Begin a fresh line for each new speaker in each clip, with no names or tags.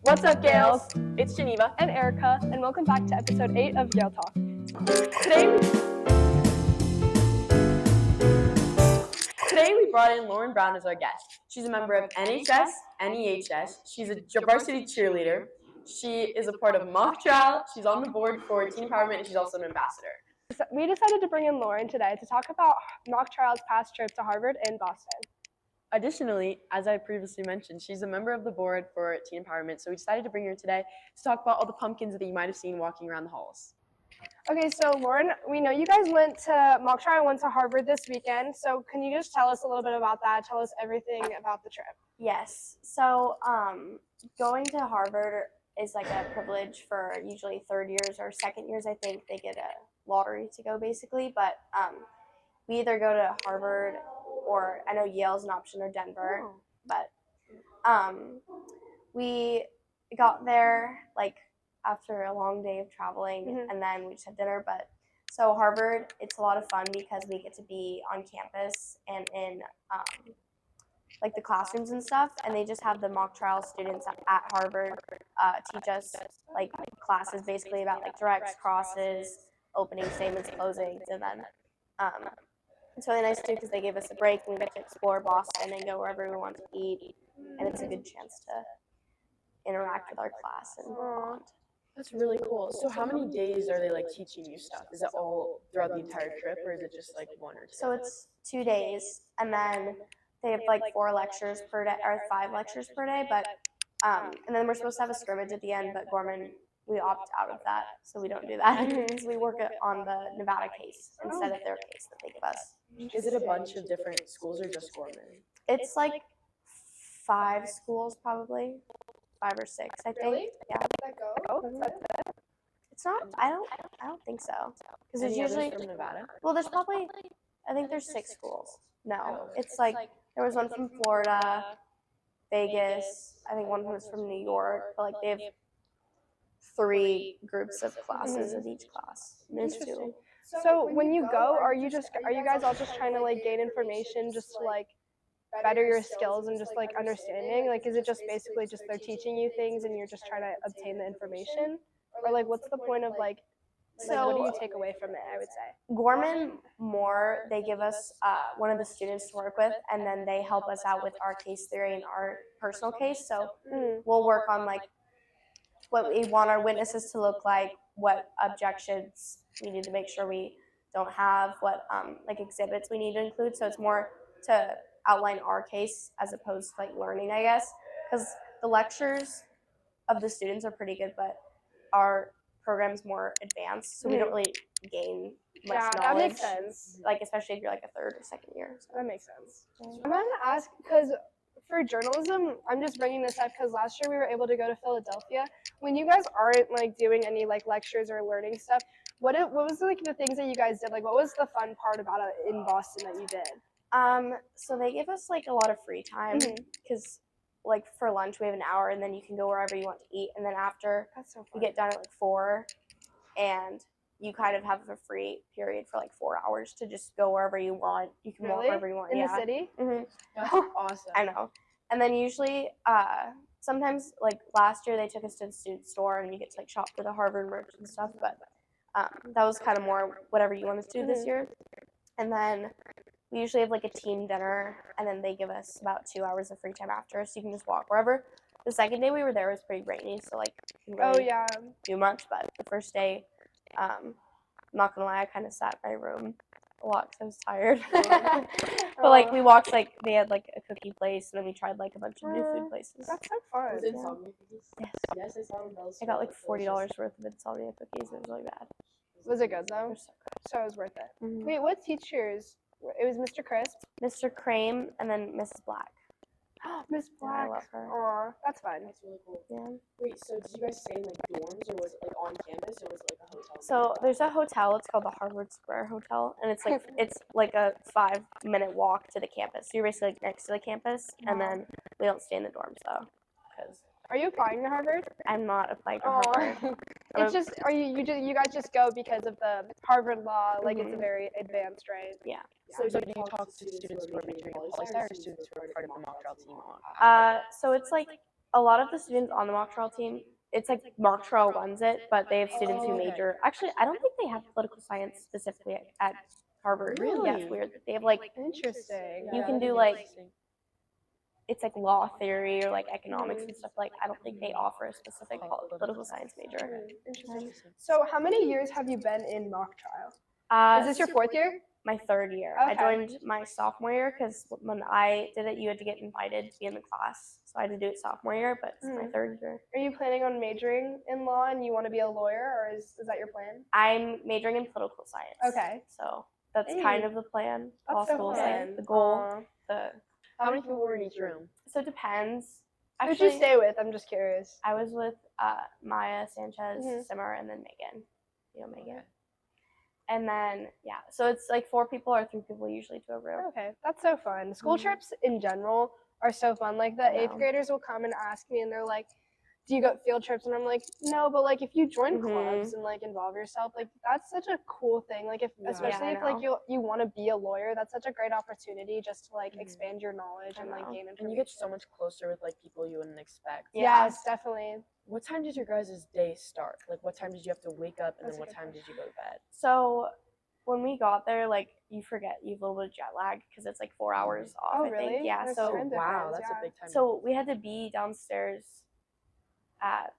What's up, Gales? It's Geneva.
And Erica, and welcome back to episode 8 of Yale Talk.
Today we brought in Loren Brown as our guest. She's a member of NHS and EHS. She's a varsity cheerleader. She is a part of Mocktrial. She's on the board for Teen Empowerment, and she's also an ambassador.
We decided to bring in Loren today to talk about Mocktrial's past trip to Harvard and Boston.
Additionally, as I previously mentioned, she's a member of the board for Teen Empowerment, so we decided to bring her today to talk about all the pumpkins that you might have seen walking around the halls.
Okay, so Loren, we know you guys went to Mocktrial, went to Harvard this weekend, so can you just tell us a little bit about that? Tell us everything about the trip.
Yes, so going to Harvard is like a privilege for usually third years or second years. I think they get a lottery to go basically, but we either go to Harvard or I know Yale's an option or Denver, but we got there like after a long day of traveling, and then we just had dinner. But so Harvard, it's a lot of fun because we get to be on campus and in like the classrooms and stuff, and they just have the Mocktrial students at Harvard teach us like classes basically about like directs, crosses, opening statements, closings, and then it's really nice too because they gave us a break and we get to explore Boston and go wherever we want to eat, and it's a good chance to interact with our class and bond.
That's really cool. So how many days are they like teaching you stuff? Is it all throughout the entire trip, or is it just like one or two?
So it's 2 days, and then they have like 4 lectures per day or 5 lectures per day, but and then we're supposed to have a scrimmage at the end, but Gorman, we opt out of that, so we don't do that. So we work on the Nevada case instead of their case that they give us.
Is it a bunch of different schools or just Gorman?
It's like 5 schools probably, 5 or 6, I think.
Really?
Yeah. It's not. I don't think so. Because there's usually
from Nevada.
well, there's probably I think there's 6 schools. No, it's like there was one from Florida, Vegas. I think one was from New York. But like they have 3 groups of classes in each class. There's 2.
So when you go, are you guys all just trying to like gain information just to like better your skills and just like understanding? Like, is it just basically just they're teaching you things and you're just trying to obtain the information? Or like, what's the point of like what do you take away from it, I would say?
Gorman more, they give us one of the students to work with, and then they help us out with our case theory and our personal case. So we'll work on like what we want our witnesses to look like, what objections we need to make sure we don't have, what like exhibits we need to include. So it's more to outline our case as opposed to like learning, I guess, because the lectures of the students are pretty good, but our program's more advanced, so we don't really gain much knowledge.
That makes sense.
Like especially if you're like a third or second year. So.
That makes sense. I'm gonna ask because for journalism, I'm just bringing this up because last year we were able to go to Philadelphia. When you guys aren't like doing any like lectures or learning stuff, what was like the things that you guys did? Like, what was the fun part about it in Boston that you did?
So they give us like a lot of free time because like for lunch we have an hour and then you can go wherever you want to eat, and then after we get done at like 4 and you kind of have a free period for like 4 hours to just go wherever you want. You can walk wherever you want.
In the city?
That's awesome.
I know. And then usually sometimes like last year they took us to the student store and you get to like shop for the Harvard merch and stuff, but that was kind of more whatever you wanted to do this year. And then we usually have like a team dinner, and then they give us about 2 hours of free time after, so you can just walk wherever. The second day we were there was pretty rainy, so like didn't really do much. But the first day, I'm not gonna lie, I kind of sat in my room a lot because I was tired. But like we walked, like they had like a cookie place, and then we tried like a bunch of new food places.
That's so fun.
Was it insomnia cookies?
Yes.
Yes, I saw them.
I got like $40 worth of insomnia cookies. It was really bad.
Was it good though? So it was worth it. Wait, what teachers? It was Mr. Crisp,
Mr. Crane, and then Mrs. Black.
Miss Black.
I love her.
Aw, that's fun.
That's really cool.
Yeah.
Wait, so did you guys stay in like dorms, or was it like on campus, or was it like a hotel?
So there's a hotel. It's called the Harvard Square Hotel, and it's like a 5-minute walk to the campus. So you're basically like next to the campus, and then we don't stay in the dorms though, because
Are you applying to Harvard?
I'm not applying to Harvard.
It's just, you guys just go because of the Harvard law, like it's a very advanced, right?
Yeah.
So do you talk to students who are majoring in poli-sci or students who are part of the Mocktrial team?
So it's like a lot of the students on the Mocktrial team, it's like Mocktrial runs it, but they have students who
Oh, okay.
major. Actually, I don't think they have political science specifically at Harvard.
Really?
Yeah, it's weird. They have like
Interesting.
You can
that'd
do,
be
like,
interesting.
it's like law theory or like economics and stuff. Like I don't think they offer a specific political science major.
Interesting. So how many years have you been in mock trial? Is this your 4th year?
My 3rd year.
Okay.
I joined my sophomore year because when I did it, you had to get invited to be in the class. So I had to do it sophomore year, but it's my 3rd year.
Are you planning on majoring in law and you want to be a lawyer, or is that your plan?
I'm majoring in political science.
Okay.
So that's
Hey.
kind of the plan.
That's
Law
so
school is
fun.
like the goal.
Aw.
How many people were in each room?
So it depends.
Who'd you stay with? I'm just curious.
I was with Maya, Sanchez,
Mhm.
Simmer, and then Megan. You know Megan. And then so it's like 4 people or 3 people usually to a room.
Okay, that's so fun. School trips in general are so fun. Like the 8th graders will come and ask me, and they're like, "Do you go field trips?" And I'm like, "No, but like if you join clubs and like involve yourself, like that's such a cool thing. Like especially if like you want to be a lawyer, that's such a great opportunity just to like expand your knowledge and like gain information.
And you get so much closer with like people you wouldn't expect.
Yes, definitely.
What time did your guys' day start? Like, what time did you have to wake up, and then what time did you go to bed?
So when we got there, like you forget you have a little bit of jet lag because it's like 4 hours off.
Oh,
I
really?
think. Yeah.
That's
So
time
Wow,
difference,
that's a big time.
so we had to be downstairs at.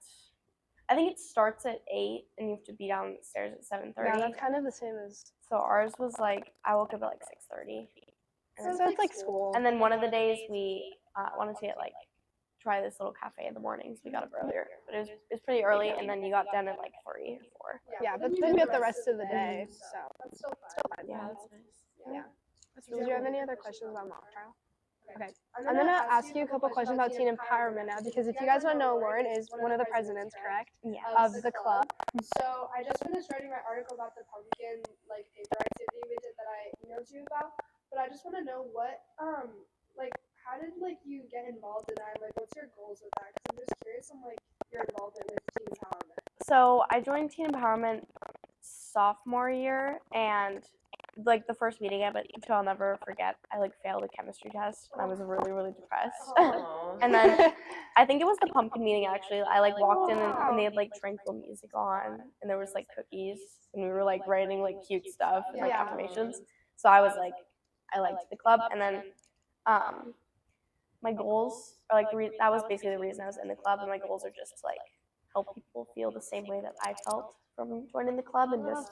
I think it starts at 8, and you have to be downstairs at 7:30.
Yeah, that's kind of the same as.
So ours was like I woke up at like 6:30.
So it's like school.
And then one of the days we wanted to get like try this little cafe in the morning, so we got up earlier. But it was pretty early, and then you got done at like 3 or 4.
Yeah, but then you have the rest of the day, so that's still fun.
Yeah.
That's nice.
Yeah.
That's
Did
really
you have
cool.
any other questions about mock trial? Okay. I'm gonna ask you a couple questions about teen empowerment now, because if you guys don't know, Loren is one of the presidents, correct?
Yeah.
Of the club. So I just finished writing my article about the pumpkin like paper activity we did that I emailed you about. But I just want to know what like how did like you get involved in that? Like what's your goals with that? Because I'm just curious on like your involvement with teen empowerment.
So I joined Teen Empowerment sophomore year, and like the first meeting of it, which I'll never forget, I like failed a chemistry test, and I was really, really depressed.
Aw.
And then I think it was the pumpkin meeting actually. I like walked in and they had like tranquil music on, and there was like cookies, and we were like writing like cute stuff and like affirmations. So I was like, I liked the club, and then my goals are like that was basically the reason I was in the club, and my goals are just to like help people feel the same way that I felt from joining the club, and just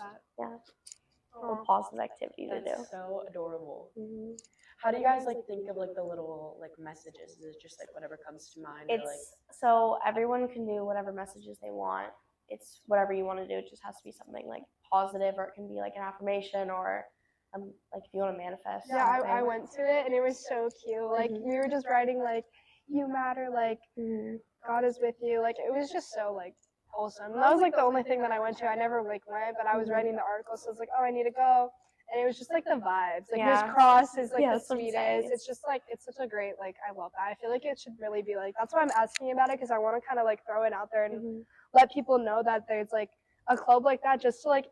a positive activity to do.
That's so adorable.
Mm-hmm.
How do you guys like think of like the little like messages? Is it just like whatever comes to mind? Or, like,
It's so everyone can do whatever messages they want. It's whatever you want to do. It just has to be something like positive, or it can be like an affirmation, or like if you want to manifest.
Yeah, I went to it and it was so cute. Like we were just writing like you matter, like God is with you. Like it was just so like wholesome. And that was like the only thing that I went to. I never like went, but I was writing the article, so I was like, oh, I need to go. And it was just like the vibes. Like Miss Cross is like the sweetest. It's just like it's such a great like I love that. I feel like it should really be like that's why I'm asking about it, because I want to kind of like throw it out there and let people know that there's like a club like that, just to like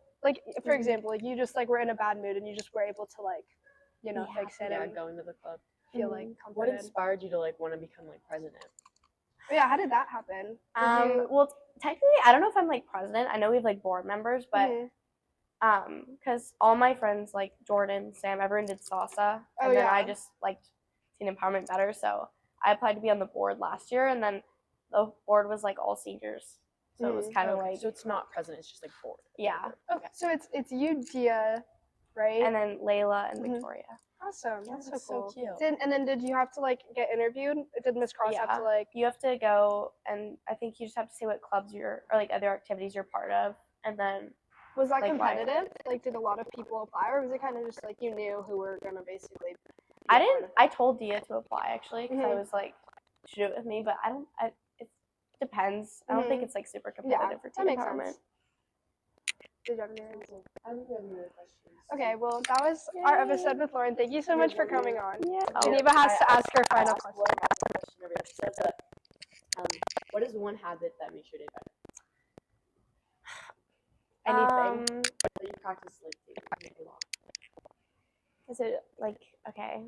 for example, like you just like were in a bad mood and you just were able to like fix it and
going to the club.
feel like
What
comforted.
inspired you to like want to become like president?
Oh, yeah, how did that happen?
Well, technically, I don't know if I'm like president. I know we have like board members, but because all my friends like Jordan, Sam, everyone did salsa, and then I just liked teen empowerment better, so I applied to be on the board last year, and then the board was like all seniors, so it was kind of like
so it's not president, it's just like board.
Okay, so it's you, Dia, right?
And then Layla and Victoria.
Awesome, that's so cool.
cute.
And then did you have to like get interviewed? Did Miss Cross have to like?
You have to go, and I think you just have to say what clubs or like other activities you're part of, and then.
Was that
like,
competitive? Like, did a lot of people apply, or was it kind of just like you knew who were gonna basically?
I didn't. I told Dia to apply actually, because I was like, she do it with me, but I don't. It depends. I don't think it's like super competitive for teen empowerment.
Did you have any questions?
I don't have any other questions.
Okay, well, that was our episode with Loren. Thank you so much for coming on.
Yeah.
Geneva has to ask her final question.
What is one habit that makes your day better?
Anything.
That you practice like a lot.
Is it like okay?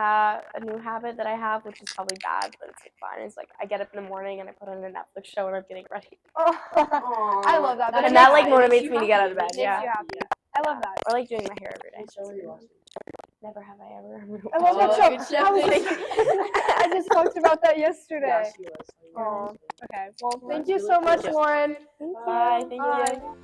A new habit that I have, which is probably bad, but it's like fun. It's like I get up in the morning and I put on a Netflix show and I'm getting ready.
I love that. But
And
it
that
makes-
like
it makes
motivates
you
me to get out of
happy.
bed.
It
Yeah.
makes you happy. I love that.
Or like doing my hair every day.
What show are you watching?
Never have I ever.
I love that
Oh,
show.
good show.
I just talked about that yesterday.
Yeah, she was.
Oh, okay. Well, thank you so much, Lauren.
Thank you.
Bye. Thank you.
Bye.